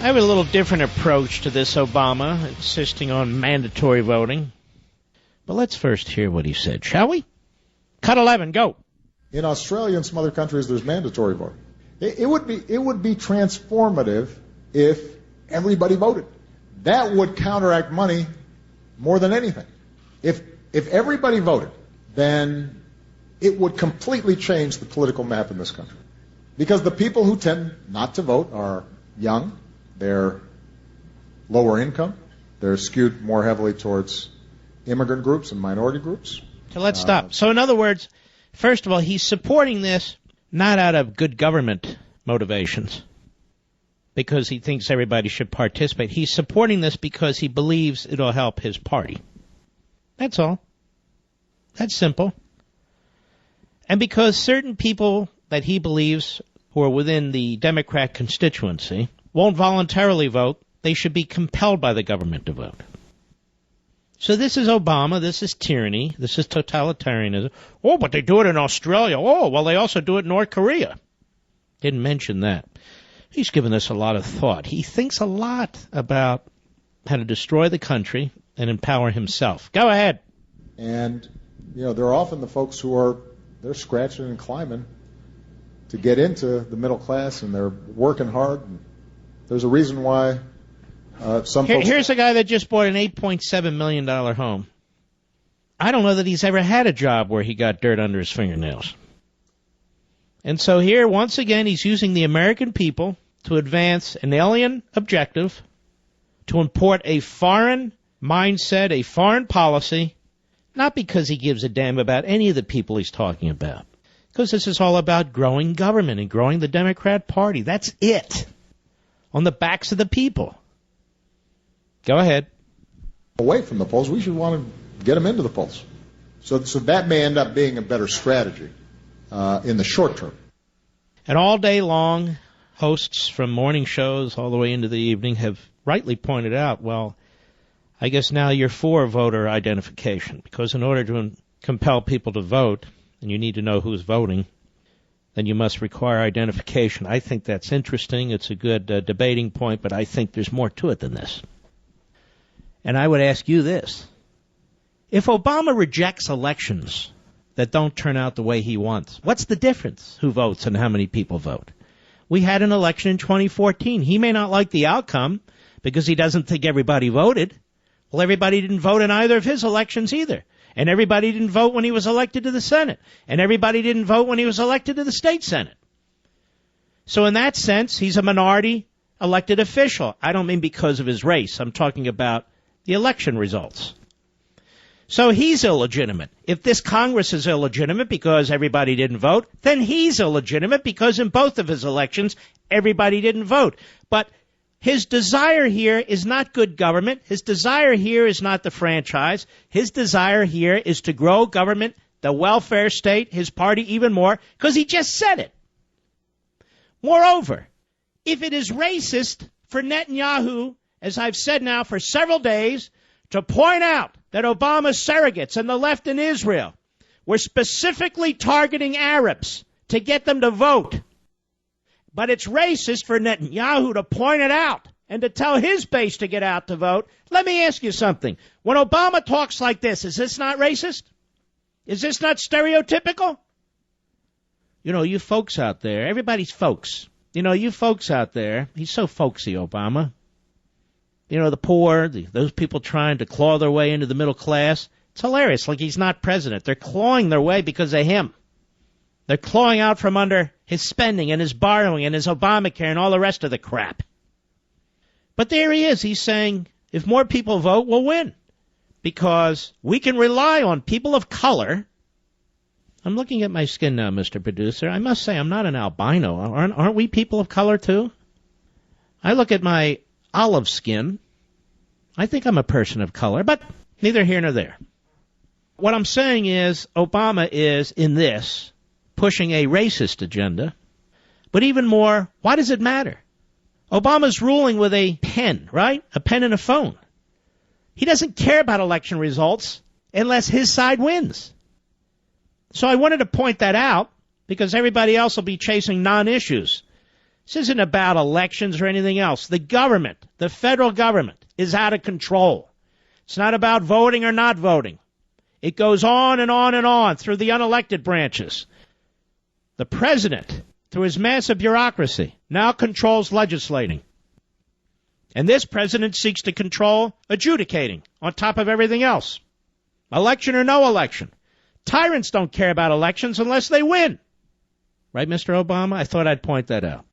I have a little different approach to this Obama, insisting on mandatory voting. But let's first hear what he said, shall we? Cut 11, go. In Australia and some other countries, there's mandatory voting. It would be transformative if everybody voted. That would counteract money more than anything. If everybody voted, then it would completely change the political map in this country. Because the people who tend not to vote are young, they're lower income, they're skewed more heavily towards immigrant groups and minority groups. So let's stop. So in other words, first of all, he's supporting this not out of good government motivations, because he thinks everybody should participate. He's supporting this because he believes it'll help his party. That's all. That's simple. And because certain people that he believes who are within the Democrat constituency won't voluntarily vote, they should be compelled by the government to vote. So this is Obama, this is tyranny, this is totalitarianism. Oh, but they do it in Australia. Oh, well, they also do it in North Korea. Didn't mention that. He's given this a lot of thought. He thinks a lot about how to destroy the country and empower himself. Go ahead. And, there are often the folks who they're scratching and climbing to get into the middle class, and they're working hard. And there's a reason why some folks... Here's a guy that just bought an $8.7 million home. I don't know that he's ever had a job where he got dirt under his fingernails. And so here, once again, he's using the American people to advance an alien objective, to import a foreign mindset, a foreign policy, not because he gives a damn about any of the people he's talking about, because this is all about growing government and growing the Democrat Party. That's it. On the backs of the people. Go ahead. Away from the polls, we should want to get them into the polls. So that may end up being a better strategy in the short term. And all day long, hosts from morning shows all the way into the evening have rightly pointed out, well, I guess now you're for voter identification, because in order to compel people to vote, and you need to know who's voting, then you must require identification. I think that's interesting. It's a good debating point, but I think there's more to it than this. And I would ask you this. If Obama rejects elections that don't turn out the way he wants, what's the difference who votes and how many people vote? We had an election in 2014. He may not like the outcome because he doesn't think everybody voted. Well, everybody didn't vote in either of his elections either. And everybody didn't vote when he was elected to the Senate. And everybody didn't vote when he was elected to the state Senate. So in that sense, he's a minority elected official. I don't mean because of his race. I'm talking about the election results. So he's illegitimate. If this Congress is illegitimate because everybody didn't vote, then he's illegitimate because in both of his elections, everybody didn't vote. But his desire here is not good government. His desire here is not the franchise. His desire here is to grow government, the welfare state, his party even more, because he just said it. Moreover, if it is racist for Netanyahu, as I've said now for several days, to point out that Obama's surrogates and the left in Israel were specifically targeting Arabs to get them to vote, but it's racist for Netanyahu to point it out and to tell his base to get out to vote. Let me ask you something. When Obama talks like this, is this not racist? Is this not stereotypical? You folks out there, everybody's folks. You folks out there, he's so folksy, Obama. The poor, those people trying to claw their way into the middle class. It's hilarious, like he's not president. They're clawing their way because of him. They're clawing out from under his spending and his borrowing and his Obamacare and all the rest of the crap. But there he is. He's saying if more people vote, we'll win. Because we can rely on people of color. I'm looking at my skin now, Mr. Producer. I must say I'm not an albino. Aren't we people of color too? I look at my olive skin. I think I'm a person of color, but neither here nor there. What I'm saying is Obama is, in this, pushing a racist agenda. But even more, why does it matter? Obama's ruling with a pen, right? A pen and a phone. He doesn't care about election results unless his side wins. So I wanted to point that out because everybody else will be chasing non-issues. This isn't about elections or anything else. The government, the federal government, is out of control. It's not about voting or not voting. It goes on and on and on through the unelected branches. The president, through his massive bureaucracy, now controls legislating. And this president seeks to control adjudicating on top of everything else. Election or no election. Tyrants don't care about elections unless they win. Right, Mr. Obama? I thought I'd point that out.